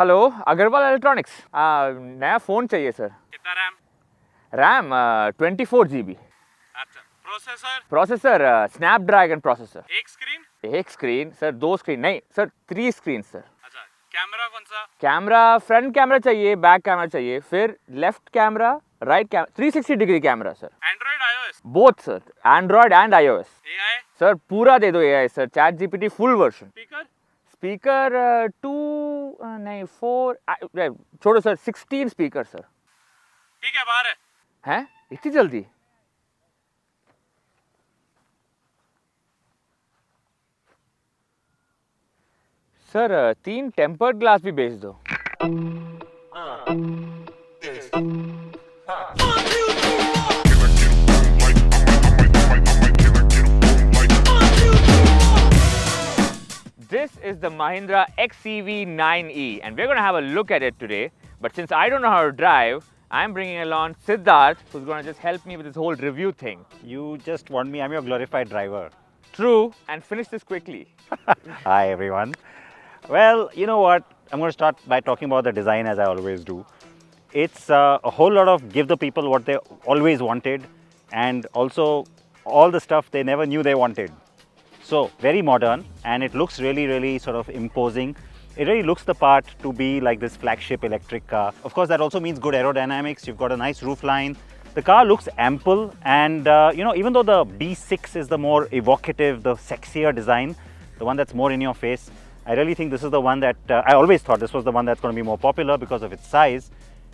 Hello Agarwal electronics नया phone चाहिए sir. कितना रैम? RAM 24 GB। अच्छा, प्रोसेसर? Processor Snapdragon processor. एक स्क्रीन सर, 2 स्क्रीन नहीं सर, 3 स्क्रीन सर। अच्छा, कैमरा कौन सा? कैमरा फ्रंट कैमरा चाहिए, बैक कैमरा चाहिए, फिर left camera, right camera, 360 degree camera sir. Android, iOS? Both sir, Android and iOS। AI? Sir पूरा दे दो AI sir, chat GPT full version. Speaker? Speaker 2 नहीं 4 छोड़ो सर, 16 स्पीकर सर। ठीक है, बाहर है। हैं इतनी जल्दी? सर 3 टेम्पर्ड ग्लास भी भेज दो। This is the Mahindra XEV 9e and we're going to have a look at it today. But since I don't know how to drive, I'm bringing along Siddharth, who's going to just help me with this whole review thing. You just want me, I'm your glorified driver. True, and finish this quickly. Hi everyone. Well, you know what? I'm going to start by talking about the design as I always do. It's a whole lot of give the people what they always wanted and also all the stuff they never knew they wanted. So very modern and it looks really sort of imposing. It really looks the part to be like this flagship electric car. Of course, that also means good aerodynamics. You've got a nice roof line. The car looks ample and you know, even though the B6 is the more evocative, the sexier design, the one that's more in your face, I really think this is the one that I always thought this was the one that's going to be more popular because of its size.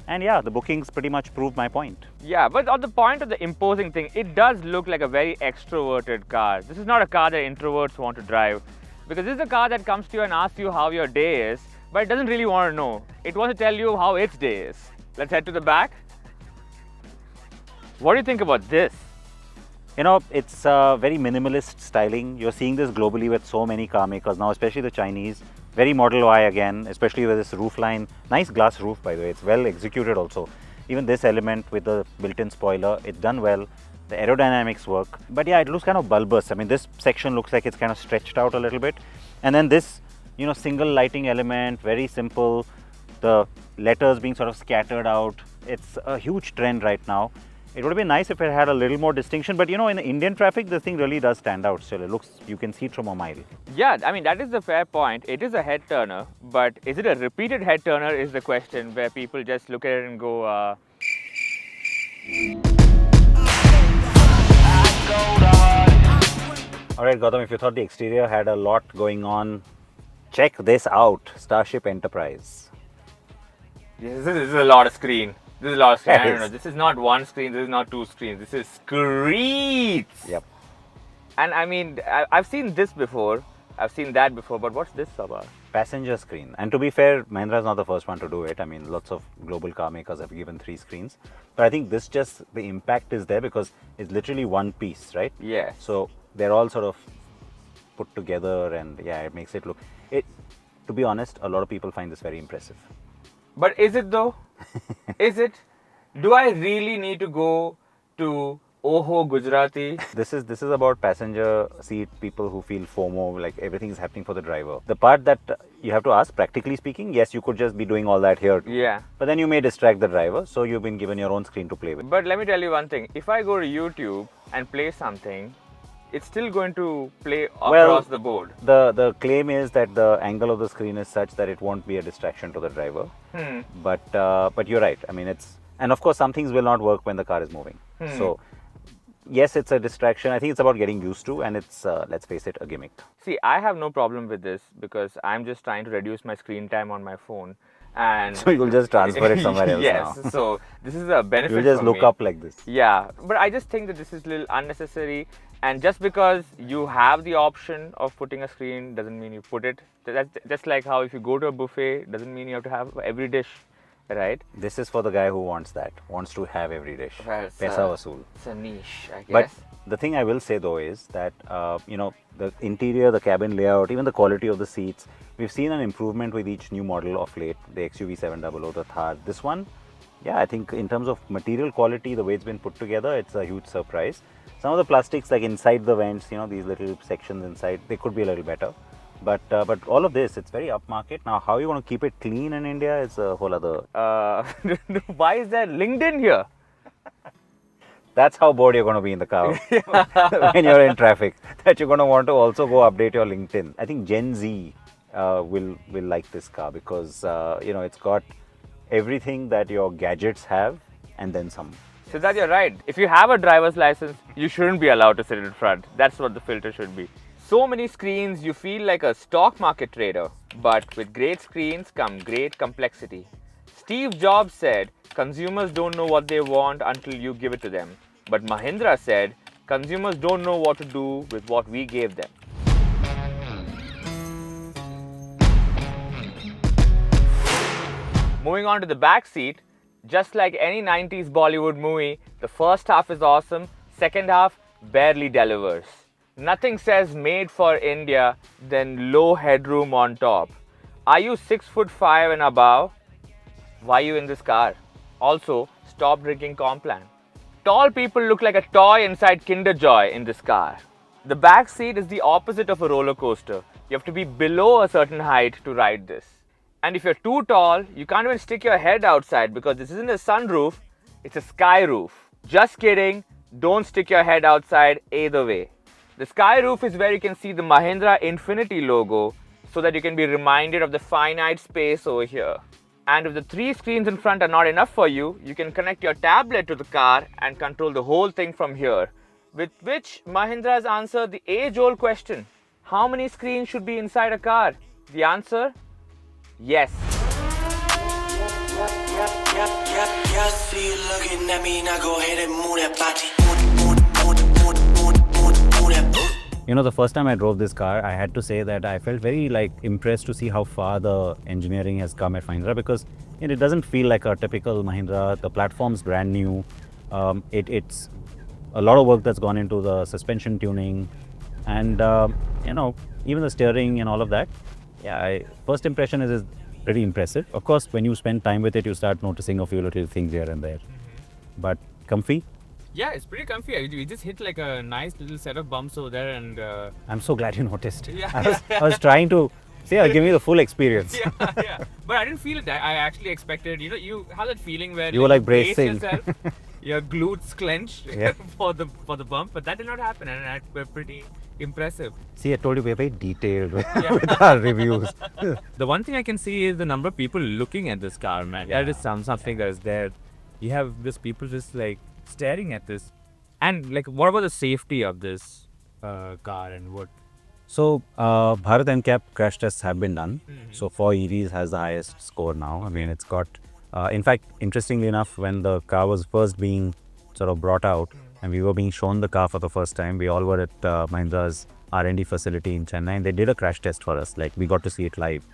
And yeah, the bookings pretty much proved my point. Yeah, but on the point of the imposing thing, it does look like a very extroverted car. This is not a car that introverts want to drive, because this is a car that comes to you and asks you how your day is, but it doesn't really want to know. It wants to tell you how its day is. Let's head to the back. What do you think about this? You know, it's very minimalist styling. You're seeing this globally with so many car makers now, especially the Chinese. Very Model Y again, especially with this roof line. Nice glass roof, by the way. It's well executed also. Even this element with the built-in spoiler, it's done well. The aerodynamics work. But yeah, it looks kind of bulbous. I mean, this section looks like it's kind of stretched out a little bit. And then this, you know, single lighting element, very simple. The letters being sort of scattered out. It's a huge trend right now. It would have been nice if it had a little more distinction, but you know, in the Indian traffic, this thing really does stand out still. It looks, you can see it from a mile. Yeah, I mean, that is the fair point. It is a head turner, but is it a repeated head turner is the question, where people just look at it and go, Alright, Gautam, if you thought the exterior had a lot going on, check this out. Starship Enterprise. this is a lot of screen. This is a lot of screen. I don't Yes. know. This is not one screen. This is not two screens. This is screens. Yep. And I mean, I've seen this before. I've seen that before. But what's this about? Passenger screen. And to be fair, Mahindra is not the first one to do it. I mean, lots of global car makers have given 3 screens. But I think this just, the impact is there because it's literally one piece, right? Yeah. So they're all sort of put together and yeah, it makes it look... To be honest, a lot of people find this very impressive. But is it though? Is it? Do I really need to go to Oho Gujarati? This is about passenger seat people who feel FOMO, like everything is happening for the driver. The part that you have to ask, practically speaking, yes, you could just be doing all that here too. Yeah. But then you may distract the driver, so you've been given your own screen to play with. But let me tell you one thing. If I go to YouTube and play something, it's still going to play across the board. The claim is that the angle of the screen is such that it won't be a distraction to the driver. But you're right. I mean, it's... And of course, some things will not work when the car is moving. So, yes, it's a distraction. I think it's about getting used to, and it's, let's face it, a gimmick. See, I have no problem with this because I'm just trying to reduce my screen time on my phone. And So you'll just transfer it somewhere else yes, now. so this is a benefit. You'll just for look me. up like this. Yeah, but I just think that this is a little unnecessary. And just because you have the option of putting a screen doesn't mean you put it. That's just like how if you go to a buffet, doesn't mean you have to have every dish, right? This is for the guy who wants to have every dish. Well, Paisa vasool. It's a niche, I guess. But the thing I will say though is that, you know, the interior, the cabin layout, even the quality of the seats, we've seen an improvement with each new model of late. The XUV 700, the Thar. This one, yeah, I think in terms of material quality, the way it's been put together, it's a huge surprise. Some of the plastics like inside the vents, you know, these little sections inside, they could be a little better. But all of this, it's very upmarket. Now, how you going to keep it clean in India is a whole other. Why is there LinkedIn here? That's how bored you're going to be in the car when you're in traffic. That you're going to want to also go update your LinkedIn. I think Gen Z will like this car because it's got everything that your gadgets have and then some. Siddharth, you're right. If you have a driver's license, you shouldn't be allowed to sit in front. That's what the filter should be. So many screens, you feel like a stock market trader. But with great screens come great complexity. Steve Jobs said, consumers don't know what they want until you give it to them. But Mahindra said, consumers don't know what to do with what we gave them. Moving on to the back seat, just like any 90s Bollywood movie, the first half is awesome, second half barely delivers. Nothing says made for India than low headroom on top. Are you 6'5" and above? Why are you in this car? Also, stop drinking Complan. Tall people look like a toy inside Kinder Joy in this car. The back seat is the opposite of a roller coaster. You have to be below a certain height to ride this. And if you're too tall, you can't even stick your head outside because this isn't a sunroof, it's a sky roof. Just kidding, don't stick your head outside either way. The sky roof is where you can see the Mahindra Infinity logo so that you can be reminded of the finite space over here. And if the 3 screens in front are not enough for you, you can connect your tablet to the car and control the whole thing from here. With which Mahindra has answered the age-old question, how many screens should be inside a car? The answer? Yes. The first time I drove this car, I had to say that I felt very impressed to see how far the engineering has come at Mahindra because it doesn't feel like a typical Mahindra. The platform's brand new. It's a lot of work that's gone into the suspension tuning and even the steering and all of that. Yeah, first impression is pretty impressive. Of course, when you spend time with it, you start noticing a few little things here and there. But comfy? Yeah, it's pretty comfy. We just hit like a nice little set of bumps over there and... I'm so glad you noticed. Yeah. I was trying to say, I'll give you the full experience. Yeah. But I didn't feel it. I actually expected, you have that feeling where you were like brace bracing. yourself, your glutes clenched for the bump, but that did not happen and that were pretty impressive. See, I told you we're very detailed with our reviews. The one thing I can see is the number of people looking at this car, man. That is something that is there. You have this people just staring at this. And what about the safety of this car and what? So, Bharat NCAP crash tests have been done. So, 4 EVs has the highest score now. I mean, it's got, in fact, interestingly enough, when the car was first being sort of brought out and we were being shown the car for the first time, we all were at Mahindra's R&D facility in Chennai and they did a crash test for us. We got to see it live.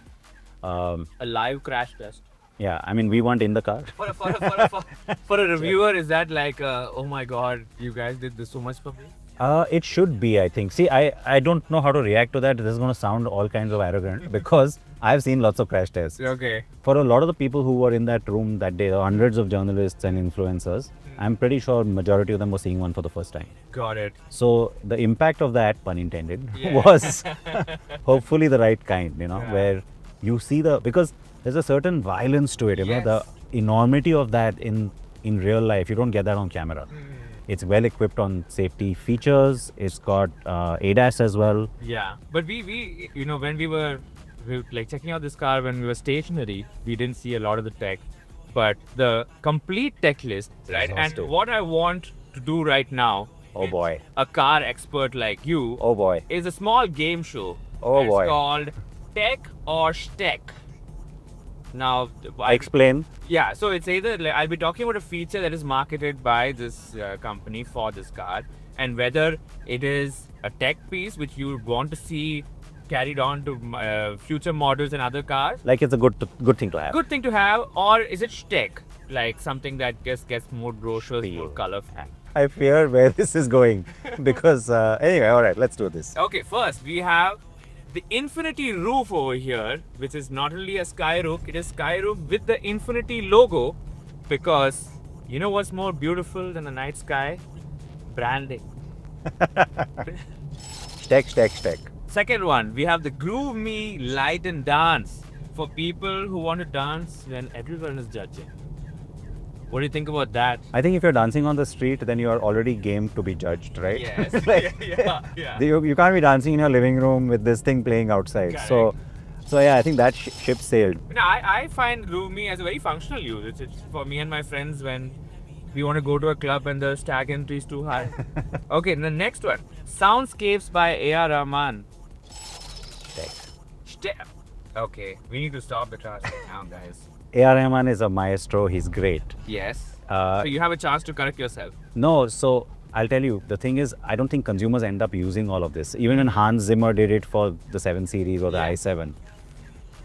A live crash test? Yeah, I mean, we weren't in the car. For a reviewer, is that oh my God, you guys did this so much for me? It should be, I think. See, I don't know how to react to that. This is going to sound all kinds of arrogant because I've seen lots of crash tests. Okay. For a lot of the people who were in that room that day, hundreds of journalists and influencers, I'm pretty sure majority of them were seeing one for the first time. Got it. So the impact of that, pun intended, was hopefully the right kind, where you see because there's a certain violence to it, the enormity of that in real life, you don't get that on camera. It's well equipped on safety features, it's got ADAS as well. Yeah, but we when we were checking out this car when we were stationary, we didn't see a lot of the tech, but the complete tech list, right? And what I want to do right now, oh boy, a car expert like you, oh boy, is a small game show. Oh boy, it's called Tech or Sctech. Now, explain. Yeah, so it's either I'll be talking about a feature that is marketed by this company for this car, and whether it is a tech piece which you want to see carried on to future models and other cars. It's a good thing to have. Good thing to have, or is it Sctech, something that just gets more brochures, more colorful. I fear where this is going because anyway, all right, let's do this. Okay, first we have the Infinity roof over here, which is not only a sky roof, it is sky roof with the Infinity logo, because you know what's more beautiful than the night sky? Branding. Sctech. Second one, we have the Groove Me Light and Dance for people who want to dance when everyone is judging. What do you think about that? I think if you're dancing on the street, then you are already game to be judged, right? Yes. Like, yeah. You can't be dancing in your living room with this thing playing outside. So yeah, I think that ship sailed. No, I find Groove Me as a very functional use. It's for me and my friends when we want to go to a club and the stag entry is too high. Okay, the next one. Soundscapes by A.R. Rahman. Okay, we need to stop the class right now, guys. A.R. Rahman is a maestro. He's great. Yes. So you have a chance to correct yourself. No, so I'll tell you, the thing is, I don't think consumers end up using all of this. Even when Hans Zimmer did it for the 7 Series or the i7.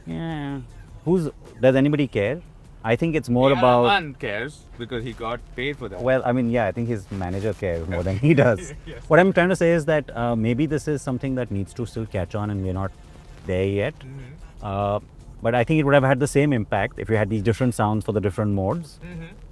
Yeah. Does anybody care? I think it's more about... Rahman cares because he got paid for that. Well, I mean, yeah, I think his manager cares more than he does. Yes. What I'm trying to say is that maybe this is something that needs to still catch on and we're not there yet. But I think it would have had the same impact if you had these different sounds for the different modes,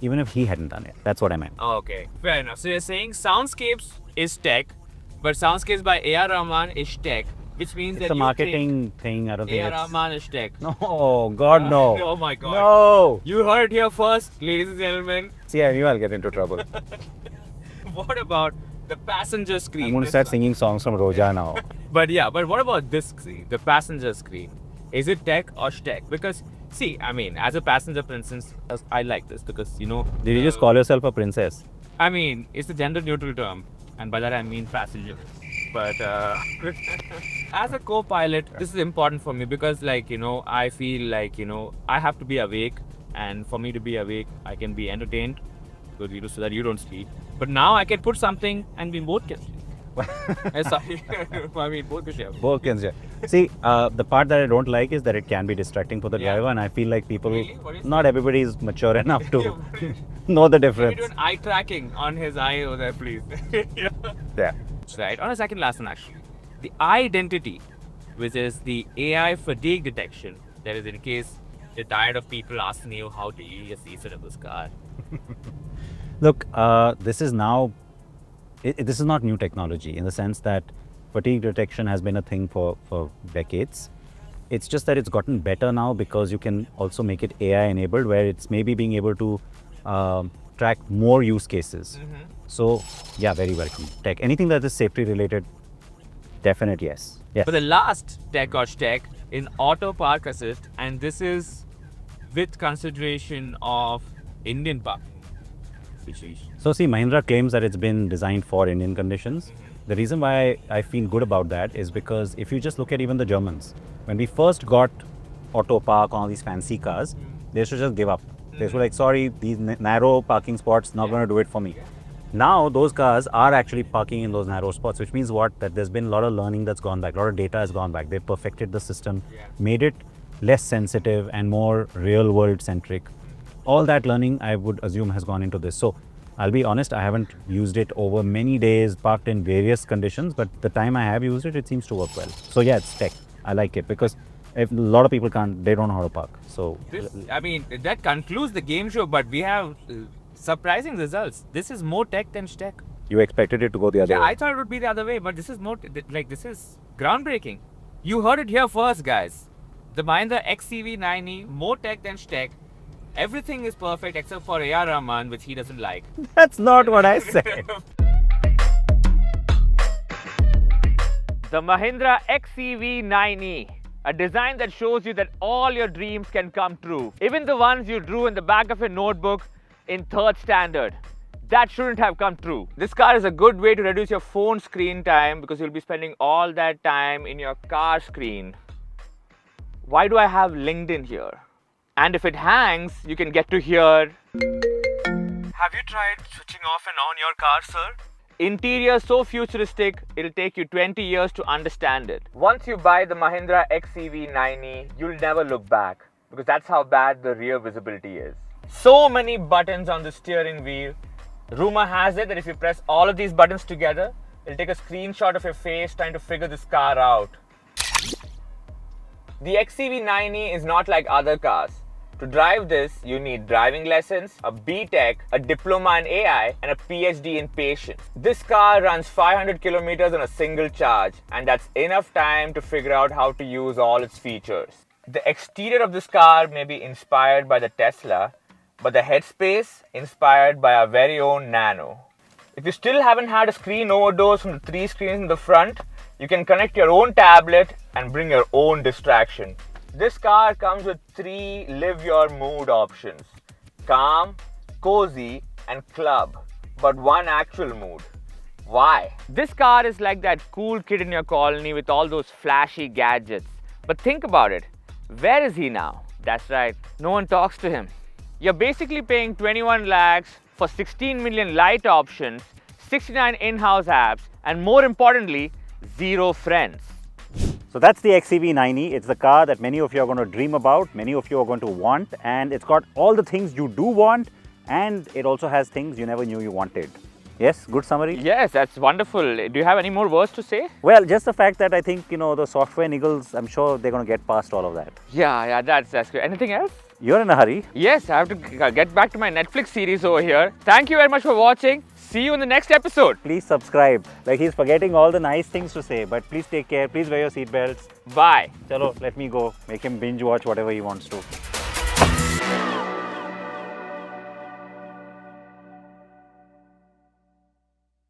even if he hadn't done it. That's what I meant. Okay, fair enough. So you're saying Soundscapes is tech, but Soundscapes by A.R. Rahman is tech, which means It's that a marketing thing. I don't think A.R. it's... Rahman is tech. No, God, no. Oh my God. No. You heard it here first, ladies and gentlemen. See, I knew I'll get into trouble. What about the passenger screen? I'm going to start singing songs from Roja now. But what about this screen, the passenger screen? Is it tech or Sctech? Because, see, I mean, as a passenger, for instance, I like this because, you know... Did you just call yourself a princess? I mean, it's a gender-neutral term, and by that I mean passenger. But as a co-pilot, this is important for me because, like, you know, I feel like, you know, I have to be awake, and for me to be awake, I can be entertained, so that you don't sleep. But now I can put something and we both can sleep. Sorry. I mean, both can sleep. Both can sleep. See, the part that I don't like is that it can be distracting for the driver, and I feel like people, not everybody is mature enough to know the difference. Can we do an eye tracking on his eye over there, please? Yeah. Right. On a second last one, actually. The identity, which is the AI fatigue detection. That is in case you're tired of people asking you how do you use the seat of this car. Look, this is now, this is not new technology in the sense that fatigue detection has been a thing for decades. It's just that it's gotten better now because you can also make it AI enabled, where it's maybe being able to track more use cases. So yeah, very welcome. Tech, anything that is safety related, definite yes. But the last tech or Sctech in auto park assist, and this is with consideration of Indian parking situation. So see, Mahindra claims that it's been designed for Indian conditions. The reason why I feel good about that is because if you just look at even the Germans, when we first got auto park on all these fancy cars, they used to just give up. They were like, sorry, these narrow parking spots not going to do it for me. Now those cars are actually parking in those narrow spots, which means what? That there's been a lot of learning that's gone back, a lot of data has gone back. They've perfected the system, made it less sensitive and more real world centric. All that learning, I would assume, has gone into this. So I'll be honest, I haven't used it over many days, parked in various conditions, but the time I have used it, it seems to work well. So yeah, it's tech. I like it because if a lot of people they don't know how to park. So I mean, that concludes the game show, but we have surprising results. This is more tech than Sctech. You expected it to go the other way? I thought it would be the other way, but this is more, this is groundbreaking. You heard it here first, guys. The Mahindra XEV 9e, more tech than Sctech. Everything is perfect except for A.R. Rahman, which he doesn't like. That's not what I said. The Mahindra XEV 9e, a design that shows you that all your dreams can come true. Even the ones you drew in the back of your notebook in 3rd standard. That shouldn't have come true. This car is a good way to reduce your phone screen time because you'll be spending all that time in your car screen. Why do I have LinkedIn here? And if it hangs, you can get to hear. Have you tried switching off and on your car, sir? Interior so futuristic, it'll take you 20 years to understand it. Once you buy the Mahindra XEV 9e, you'll never look back because that's how bad the rear visibility is. So many buttons on the steering wheel. Rumor has it that if you press all of these buttons together, it'll take a screenshot of your face trying to figure this car out. The XEV 9e is not like other cars. To drive this, you need driving lessons, a B.Tech, a diploma in AI, and a PhD in patience. This car runs 500 kilometers on a single charge, and that's enough time to figure out how to use all its features. The exterior of this car may be inspired by the Tesla, but the headspace inspired by our very own Nano. If you still haven't had a screen overdose from the 3 screens in the front, you can connect your own tablet and bring your own distraction. This car comes with 3 live your mood options: calm, cozy, and club, but 1 actual mood. Why? This car is like that cool kid in your colony with all those flashy gadgets. But think about it. Where is he now? That's right, no one talks to him. You're basically paying 21 lakhs for 16 million light options, 69 in-house apps, and more importantly, 0 friends. So that's the XEV 9e. It's the car that many of you are going to dream about, many of you are going to want, and it's got all the things you do want, and it also has things you never knew you wanted. Yes, good summary? Yes, that's wonderful. Do you have any more words to say? Well, just the fact that I think, the software niggles, I'm sure they're going to get past all of that. Yeah, that's good. Anything else? You're in a hurry. Yes, I have to get back to my Netflix series over here. Thank you very much for watching. See you in the next episode. Please subscribe. Like, he's forgetting all the nice things to say, but please take care. Please wear your seatbelts. Bye. Chalo, let me go. Make him binge watch whatever he wants to.